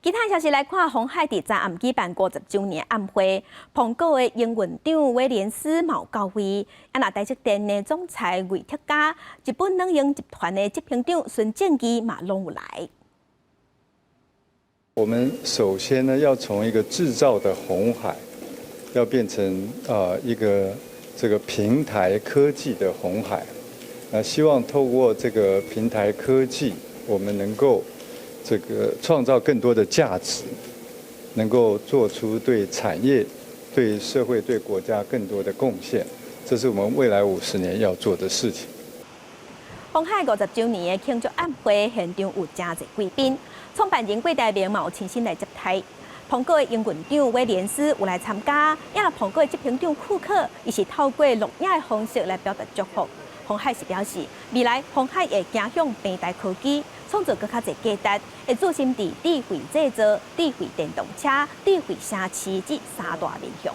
其他消息来看，鸿海伫昨暗举办50周年晚会，彭果的营运长威廉斯冇到位，那台积电的总裁魏铁嘉、日本冷营集团的执行长孙正义嘛拢有来。我们首先呢，要从一个制造的鸿海，要变成一个这个平台科技的鸿海。希望透过这个平台科技，我们能够这个创造更多的价值，能够做出对产业、对社会、对国家更多的贡献。这是我们未来50年要做的事情。鸿海50周年的庆祝晚会现场有真侪贵宾，创办人郭台铭嘛有亲身来接待。彭果的营运长威廉斯有来参加，也彭果的执行长库克，伊是透过录影的方式来表达祝福。鸿海是表示，未来鸿海会走向平台科技，创造更较侪价值，会注心伫智慧制造、智慧电动车、智慧城市这3大面向。